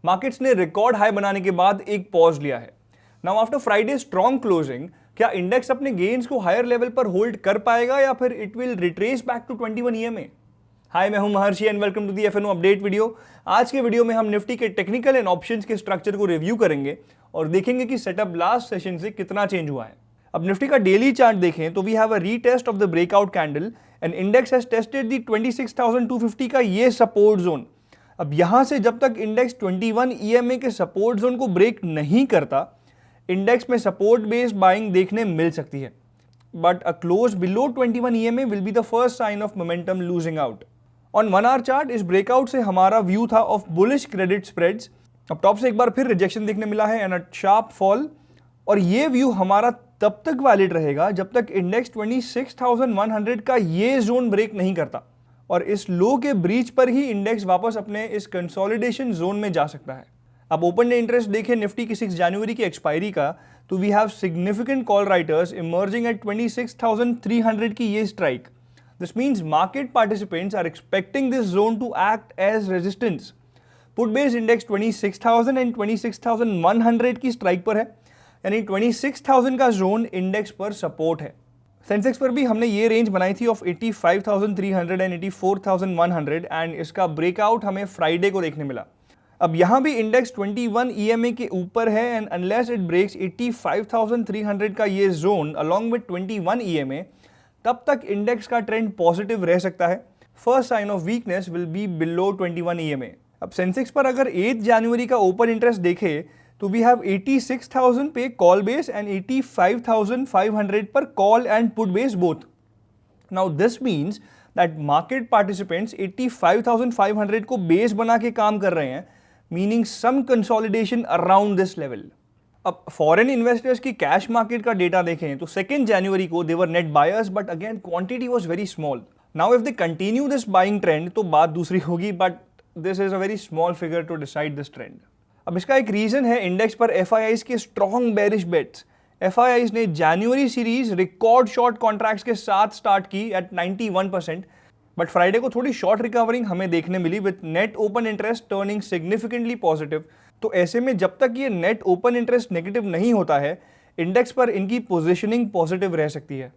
Markets ने record high बनाने के बाद एक पॉज लिया है। Now after Friday strong closing, क्या इंडेक्स अपने गेन्स को हायर लेवल पर होल्ड कर पाएगा या फिर it will retrace back to 21 EMA? हाय, मैं हूं Maharshi and welcome to the FNO update video. आज के वीडियो में हम निफ्टी के टेक्निकल एंड ऑप्शंस के स्ट्रक्चर को रिव्यू करेंगे और देखेंगे कि सेटअप लास्ट सेशन से कितना चेंज हुआ है। अब निफ्टी का डेली चार्ट देखें तो we have a retest of the breakout candle and index has tested the 26,250 का ये सपोर्ट जोन। अब यहां से जब तक इंडेक्स 21 EMA के सपोर्ट जोन को ब्रेक नहीं करता, इंडेक्स में सपोर्ट बेस्ड बाइंग देखने मिल सकती है। But a close below 21 EMA will be the first sign of momentum losing out. On 1 hour chart इस ब्रेकआउट से हमारा व्यू था ऑफ बुलिश क्रेडिट स्प्रेड्स। अब टॉप से एक बार फिर रिजेक्शन देखने मिला है एंड अ शार्प फॉल, और ये व्यू हमारा तब तक वैलिड रहेगा जब तक इंडेक्स 26,100 का ये जोन ब्रेक नहीं करता, और इस लो के ब्रीच पर ही इंडेक्स वापस अपने इस कंसोलिडेशन जोन में जा सकता है। अब ओपन डे इंटरेस्ट देखें निफ्टी की 6 जनवरी की एक्सपायरी का, तो we have significant call writers emerging at 26,300 की ये strike. This means market participants are expecting this zone to act as resistance. Put based index 26,000 and 26,100 की स्ट्राइक पर है, यानी 26,000 का जोन इंडेक्स पर सपोर्ट है। सेंसेक्स पर भी हमने ये रेंज बनाई थी ऑफ 85,300 एंड 84,100 एंड इसका ब्रेकआउट हमें फ्राइडे को देखने मिला। अब यहाँ भी इंडेक्स 21 EMA के ऊपर है एंड अनलेस इट ब्रेक्स 85,300 का ये जोन अलॉन्ग विद 21 EMA, तब तक इंडेक्स का ट्रेंड पॉजिटिव रह सकता है। First sign of weakness will be below 21 EMA। अब सेंसेक्स पर अगर 8 जनवरी का ओपन इंटरेस्ट देखे तो वी हैव 86,000 पे कॉल बेस एंड 85,500 पर call and put base both. Now this means that market participants 85,500 को बेस बना के काम कर रहे हैं, meaning some consolidation around this level. अब फॉरेन इन्वेस्टर्स की कैश मार्केट का डेटा देखें तो 2 जनवरी को they were net buyers, but again quantity was very small. Now if they continue this buying trend तो बात दूसरी होगी, but this is a very small figure to decide this trend. अब इसका एक रीजन है इंडेक्स पर FIIs के स्ट्रॉन्ग बेरिश बेट्स। FIIs ने जनवरी सीरीज रिकॉर्ड शॉर्ट कॉन्ट्रैक्ट्स के साथ स्टार्ट की एट 91%, बट फ्राइडे को थोड़ी शॉर्ट रिकवरिंग हमें देखने मिली with net open interest turning significantly positive. तो ऐसे में जब तक ये नेट ओपन इंटरेस्ट नेगेटिव नहीं होता है, इंडेक्स पर इनकी पोजिशनिंग पॉजिटिव रह सकती है।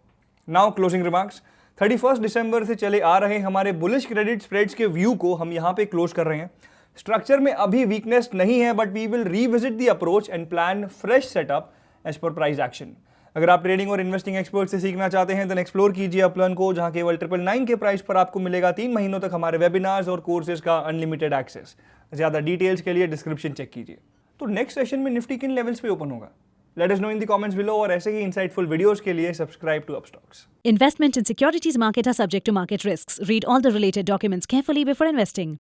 Now closing remarks. 31 दिसंबर से चले आ रहे हमारे बुलिश क्रेडिट स्प्रेड्स के व्यू को हम यहाँ पे क्लोज कर रहे हैं। स्ट्रक्चर में अभी वीकनेस नहीं है, but we will revisit the approach and plan fresh setup as per price action. अगर आप ट्रेडिंग और इन्वेस्टिंग एक्सपर्ट से सीखना चाहते हैं तो एक्सप्लोर कीजिए अपलर्न को, जहां केवल 999 के प्राइस पर आपको मिलेगा 3 महीनों तक हमारे वेबिनार्स और कोर्सेज का अनलिमिटेड एक्सेस। ज्यादा डिटेल्स के लिए डिस्क्रिप्शन चेक कीजिए। तो नेक्स्ट सेशन में निफ्टी किन लेवल्स पे ओपन होगा? Let us know in the comments below, और ऐसे ही इंसाइटफुल वीडियोस के लिए subscribe to Upstox. Investment in securities market are subject to market risks. Read all the related documents carefully before investing.